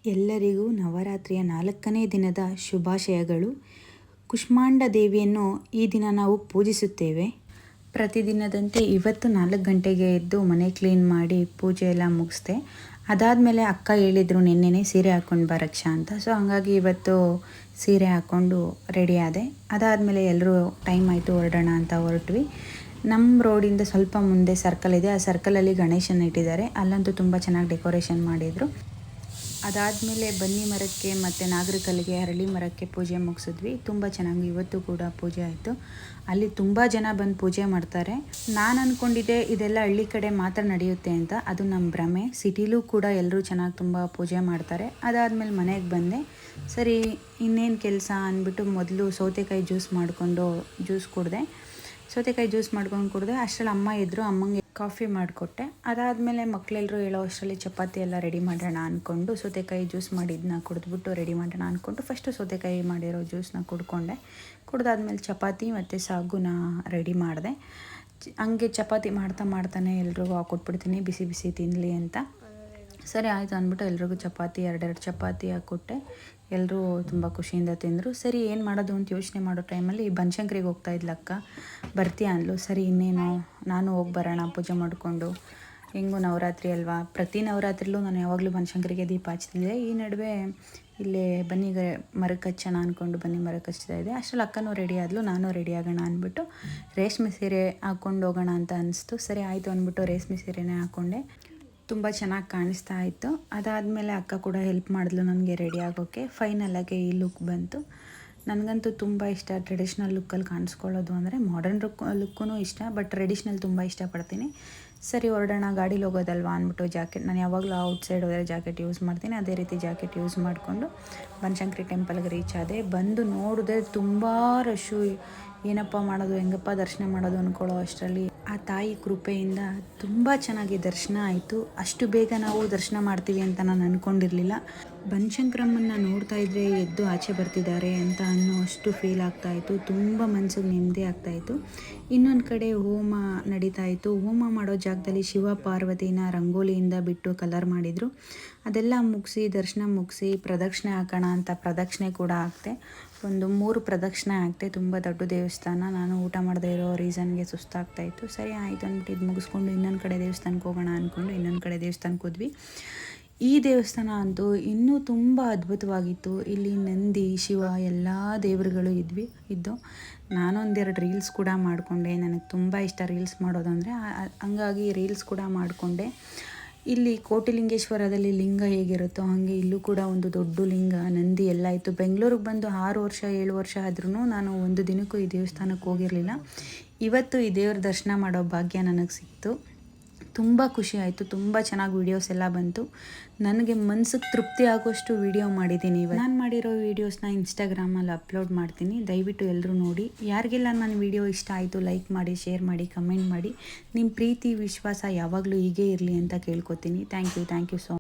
ಎಲ್ಲರಿಗೂ ನವರಾತ್ರಿಯ 4ನೇ ದಿನದ ಶುಭಾಶಯಗಳು. ಕುಷ್ಮಾಂಡ ದೇವಿಯನ್ನು ಈ ದಿನ ನಾವು ಪೂಜಿಸುತ್ತೇವೆ. ಪ್ರತಿದಿನದಂತೆ ಇವತ್ತು 4 ಗಂಟೆಗೆ ಎದ್ದು ಮನೆ ಕ್ಲೀನ್ ಮಾಡಿ ಪೂಜೆ ಎಲ್ಲ ಮುಗಿಸ್ದೆ. ಅದಾದಮೇಲೆ ಅಕ್ಕ ಹೇಳಿದರು ನಿನ್ನೆನೇ ಸೀರೆ ಹಾಕ್ಕೊಂಡು ಬಾ ರಕ್ಷಾ ಅಂತ. ಸೊ ಹಾಗಾಗಿ ಇವತ್ತು ಸೀರೆ ಹಾಕ್ಕೊಂಡು ರೆಡಿ ಆದೆ. ಅದಾದಮೇಲೆ ಎಲ್ಲರೂ ಟೈಮ್ ಆಯಿತು ಹೊರಡೋಣ ಅಂತ ಹೊರಟ್ವಿ. ನಮ್ಮ ರೋಡಿಂದ ಸ್ವಲ್ಪ ಮುಂದೆ ಸರ್ಕಲ್ ಇದೆ. ಆ ಸರ್ಕಲಲ್ಲಿ ಗಣೇಶನ ಇಟ್ಟಿದ್ದಾರೆ. ಅಲ್ಲಂತೂ ತುಂಬ ಚೆನ್ನಾಗಿ ಡೆಕೋರೇಷನ್ ಮಾಡಿದರು. ಅದಾದಮೇಲೆ ಬನ್ನಿ ಮರಕ್ಕೆ ಮತ್ತು ನಾಗರಕಲ್ಲಿಗೆ ಅರಳಿ ಮರಕ್ಕೆ ಪೂಜೆ ಮುಗಿಸಿದ್ವಿ. ತುಂಬ ಚೆನ್ನಾಗಿ ಇವತ್ತು ಕೂಡ ಪೂಜೆ ಆಯಿತು. ಅಲ್ಲಿ ತುಂಬ ಜನ ಬಂದು ಪೂಜೆ ಮಾಡ್ತಾರೆ. ನಾನು ಅಂದ್ಕೊಂಡಿದ್ದೆ ಇದೆಲ್ಲ ಹಳ್ಳಿ ಕಡೆ ಮಾತ್ರ ನಡೆಯುತ್ತೆ ಅಂತ. ಅದು ನಮ್ಮ ಭ್ರಮೆ. ಸಿಟಿಲೂ ಕೂಡ ಎಲ್ಲರೂ ಚೆನ್ನಾಗಿ ತುಂಬ ಪೂಜೆ ಮಾಡ್ತಾರೆ. ಅದಾದಮೇಲೆ ಮನೆಗೆ ಬಂದೆ. ಸರಿ ಇನ್ನೇನು ಕೆಲಸ ಅಂದ್ಬಿಟ್ಟು ಮೊದಲು ಸೌತೆಕಾಯಿ ಜ್ಯೂಸ್ ಕುಡಿದೆ. ಸೌತೆಕಾಯಿ ಜ್ಯೂಸ್ ಮಾಡ್ಕೊಂಡು ಕುಡಿದೆ. ಅಷ್ಟರಲ್ಲಿ ಅಮ್ಮ ಇದ್ದರು. ಅಮ್ಮಂಗೆ ಕಾಫಿ ಮಾಡಿಕೊಟ್ಟೆ. ಅದಾದಮೇಲೆ ಮಕ್ಕಳೆಲ್ಲರೂ ಹೇಳೋ ಅಷ್ಟರಲ್ಲಿ ಚಪಾತಿ ಎಲ್ಲ ರೆಡಿ ಮಾಡೋಣ ಅಂದ್ಕೊಂಡು ಸೌತೆಕಾಯಿ ಜ್ಯೂಸ್ ಮಾಡಿದ್ದನ್ನ ಕುಡಿದ್ಬಿಟ್ಟು ರೆಡಿ ಮಾಡೋಣ ಅಂದ್ಕೊಂಡು ಫಸ್ಟು ಸೌತೆಕಾಯಿ ಮಾಡಿರೋ ಜ್ಯೂಸನ್ನ ಕುಡ್ಕೊಂಡೆ. ಕುಡ್ದಾದ್ಮೇಲೆ ಚಪಾತಿ ಮತ್ತು ಸಾಗುನ ರೆಡಿ ಮಾಡಿದೆ. ಹಂಗೆ ಚಪಾತಿ ಮಾಡ್ತಾನೆ ಎಲ್ರಿಗೂ ಹಾಕ್ಕೊಟ್ಬಿಡ್ತೀನಿ ಬಿಸಿ ಬಿಸಿ ತಿನ್ನಲಿ ಅಂತ. ಸರಿ ಆಯಿತು ಅಂದ್ಬಿಟ್ಟು ಎಲ್ರಿಗೂ ಚಪಾತಿ 2 ಚಪಾತಿ ಹಾಕ್ಕೊಟ್ಟೆ. ಎಲ್ಲರೂ ತುಂಬ ಖುಷಿಯಿಂದ ತಿಂದರು. ಸರಿ ಏನು ಮಾಡೋದು ಅಂತ ಯೋಚನೆ ಮಾಡೋ ಟೈಮಲ್ಲಿ ಬನಶಂಕರಿಗೆ ಹೋಗ್ತಾ ಇದ್ಲಕ್ಕ, ಬರ್ತೀಯಾ ಅಂದ್ಲು. ಸರಿ ಇನ್ನೇನು ನಾನು ಹೋಗಿ ಬರೋಣ ಪೂಜೆ ಮಾಡಿಕೊಂಡು. ಹೆಂಗೂ ನವರಾತ್ರಿ ಅಲ್ವಾ, ಪ್ರತಿ ನವರಾತ್ರಿಲೂ ನಾನು ಯಾವಾಗಲೂ ಬನಶಂಕರಿಗೆ ದೀಪ ಹಚ್ತಿದ್ದೆ. ಈ ನಡುವೆ ಇಲ್ಲೇ ಬನ್ನಿಗೆ ಮರಕ್ಕೆ ಹಚ್ಚೋಣ ಅಂದ್ಕೊಂಡು ಬನ್ನಿ ಮರಕ್ಕೆ ಹಚ್ತಾ ಇದ್ದೆ. ಅಷ್ಟರಲ್ಲಿ ಅಕ್ಕನೂ ರೆಡಿ ಆದಳು. ನಾನು ರೆಡಿ ಆಗೋಣ ಅಂದ್ಬಿಟ್ಟು ರೇಷ್ಮೆ ಸೀರೆ ಹಾಕ್ಕೊಂಡು ಹೋಗೋಣ ಅಂತ ಅನಿಸ್ತು. ಸರಿ ಆಯಿತು ಅಂದ್ಬಿಟ್ಟು ರೇಷ್ಮೆ ಸೀರೆನೇ ಹಾಕ್ಕೊಂಡೆ. ತುಂಬ ಚೆನ್ನಾಗಿ ಕಾಣಿಸ್ತಾ ಇತ್ತು. ಅದಾದಮೇಲೆ ಅಕ್ಕ ಕೂಡ ಹೆಲ್ಪ್ ಮಾಡಿದ್ಲು ನನಗೆ ರೆಡಿ ಆಗೋಕ್ಕೆ. ಫೈನಲಾಗಿ ಈ ಲುಕ್ ಬಂತು. ನನಗಂತೂ ತುಂಬ ಇಷ್ಟ ಟ್ರೆಡಿಷ್ನಲ್ ಲುಕ್ಕಲ್ಲಿ ಕಾಣಿಸ್ಕೊಳ್ಳೋದು ಅಂದರೆ. ಮಾಡರ್ನ್ ಲುಕ್ಕೂ ಇಷ್ಟ, ಬಟ್ ಟ್ರೆಡಿಷ್ನಲ್ ತುಂಬ ಇಷ್ಟಪಡ್ತೀನಿ. ಸರಿ ಹೊರಡೋಣ, ಗಾಡೀಲಿ ಹೋಗೋದಲ್ವಾ ಅಂದ್ಬಿಟ್ಟು ಜಾಕೆಟ್, ನಾನು ಯಾವಾಗಲೂ ಔಟ್ಸೈಡ್ ಹೋದರೆ ಜಾಕೆಟ್ ಯೂಸ್ ಮಾಡ್ತೀನಿ. ಅದೇ ರೀತಿ ಜಾಕೆಟ್ ಯೂಸ್ ಮಾಡಿಕೊಂಡು ಬನಶಂಕರಿ ಟೆಂಪಲ್ಗೆ ರೀಚ್ ಆದೆ. ಬಂದು ನೋಡಿದೆ ತುಂಬ ರಶ್ಶು. ಏನಪ್ಪ ಮಾಡೋದು, ಹೆಂಗಪ್ಪ ದರ್ಶನ ಮಾಡೋದು ಅಂದ್ಕೊಳ್ಳೋ ಅಷ್ಟರಲ್ಲಿ ಆ ತಾಯಿ ಕೃಪೆಯಿಂದ ತುಂಬ ಚೆನ್ನಾಗಿ ದರ್ಶನ ಆಯಿತು. ಅಷ್ಟು ಬೇಗ ನಾವು ದರ್ಶನ ಮಾಡ್ತೀವಿ ಅಂತ ನಾನು ಅಂದ್ಕೊಂಡಿರಲಿಲ್ಲ. ಬನಶಂಕರಮ್ಮನ್ನ ನೋಡ್ತಾ ಇದ್ದರೆ ಎದ್ದು ಆಚೆ ಬರ್ತಿದ್ದಾರೆ ಅಂತ ಅನ್ನೋ ಅಷ್ಟು ಫೀಲ್ ಆಗ್ತಾಯಿತ್ತು. ತುಂಬ ಮನಸ್ಸಿಗೆ ನೆಮ್ಮದಿ ಆಗ್ತಾಯಿತ್ತು. ಇನ್ನೊಂದು ಕಡೆ ಹೋಮ ನಡೀತಾ ಇತ್ತು. ಹೋಮ ಮಾಡೋ ಜಾಗದಲ್ಲಿ ಶಿವ ಪಾರ್ವತಿನ ರಂಗೋಲಿಯಿಂದ ಬಿಟ್ಟು ಕಲರ್ ಮಾಡಿದರು. ಅದೆಲ್ಲ ಮುಗಿಸಿ ದರ್ಶನ ಮುಗಿಸಿ ಪ್ರದಕ್ಷಿಣೆ ಹಾಕೋಣ ಅಂತ ಪ್ರದಕ್ಷಿಣೆ ಕೂಡ ಹಾಕ್ತೆ. ಒಂದು 3 ಪ್ರದಕ್ಷಿಣೆ ಹಾಕ್ತೆ. ತುಂಬ ದೊಡ್ಡ ದೇವಸ್ಥಾನ. ನಾನು ಊಟ ಮಾಡದೇ ಇರೋ ರೀಸನ್ಗೆ ಸುಸ್ತಾಗ್ತಾಯಿತ್ತು. ಸರಿ ಆಯಿತು ಅಂದ್ಬಿಟ್ಟು ಇದು ಮುಗಿಸ್ಕೊಂಡು ಇನ್ನೊಂದು ಕಡೆ ದೇವಸ್ಥಾನಕ್ಕೆ ಹೋಗೋಣ ಅಂದ್ಕೊಂಡು ಇನ್ನೊಂದು ಕಡೆ ದೇವಸ್ಥಾನಕ್ಕೆ ಹೋದ್ವಿ. ಈ ದೇವಸ್ಥಾನ ಅಂತೂ ಇನ್ನೂ ತುಂಬ ಅದ್ಭುತವಾಗಿತ್ತು. ಇಲ್ಲಿ ನಂದಿ, ಶಿವ ಎಲ್ಲ ದೇವರುಗಳು ಇದ್ದು ನಾನೊಂದೆರಡು ರೀಲ್ಸ್ ಕೂಡ ಮಾಡಿಕೊಂಡೆ. ನನಗೆ ತುಂಬ ಇಷ್ಟ ರೀಲ್ಸ್ ಮಾಡೋದು ಅಂದರೆ. ಹಂಗಾಗಿ ರೀಲ್ಸ್ ಕೂಡ ಮಾಡಿಕೊಂಡೆ. ಇಲ್ಲಿ ಕೋಟಿಲಿಂಗೇಶ್ವರದಲ್ಲಿ ಲಿಂಗ ಹೇಗಿರುತ್ತೋ ಹಾಗೆ ಇಲ್ಲೂ ಕೂಡ ಒಂದು ದೊಡ್ಡ ಲಿಂಗ, ನಂದಿ ಎಲ್ಲ ಇತ್ತು. ಬೆಂಗಳೂರಿಗೆ ಬಂದು 6 ವರ್ಷ 7 ವರ್ಷ ಆದ್ರೂ ನಾನು ಒಂದು ದಿನಕ್ಕೂ ಈ ದೇವಸ್ಥಾನಕ್ಕೆ ಹೋಗಿರಲಿಲ್ಲ. ಇವತ್ತು ಈ ದೇವ್ರ ದರ್ಶನ ಮಾಡೋ ಭಾಗ್ಯ ನನಗೆ ಸಿಕ್ತು. ತುಂಬ ಖುಷಿ ಆಯಿತು. ತುಂಬ ಚೆನ್ನಾಗಿ ವೀಡಿಯೋಸ್ ಎಲ್ಲ ಬಂತು. ನನಗೆ ಮನ್ಸಿಗೆ ತೃಪ್ತಿ ಆಗೋಷ್ಟು ವೀಡಿಯೋ ಮಾಡಿದ್ದೀನಿ. ನಾನು ಮಾಡಿರೋ ವೀಡಿಯೋಸ್ನ ಇನ್ಸ್ಟಾಗ್ರಾಮಲ್ಲಿ ಅಪ್ಲೋಡ್ ಮಾಡ್ತೀನಿ. ದಯವಿಟ್ಟು ಎಲ್ಲರೂ ನೋಡಿ. ಯಾರಿಗೆಲ್ಲ ನನ್ನ ವೀಡಿಯೋ ಇಷ್ಟ ಆಯಿತು ಲೈಕ್ ಮಾಡಿ, ಶೇರ್ ಮಾಡಿ, ಕಮೆಂಟ್ ಮಾಡಿ. ನಿಮ್ಮ ಪ್ರೀತಿ ವಿಶ್ವಾಸ ಯಾವಾಗಲೂ ಹೀಗೆ ಇರಲಿ ಅಂತ ಕೇಳ್ಕೊತೀನಿ. Thank you so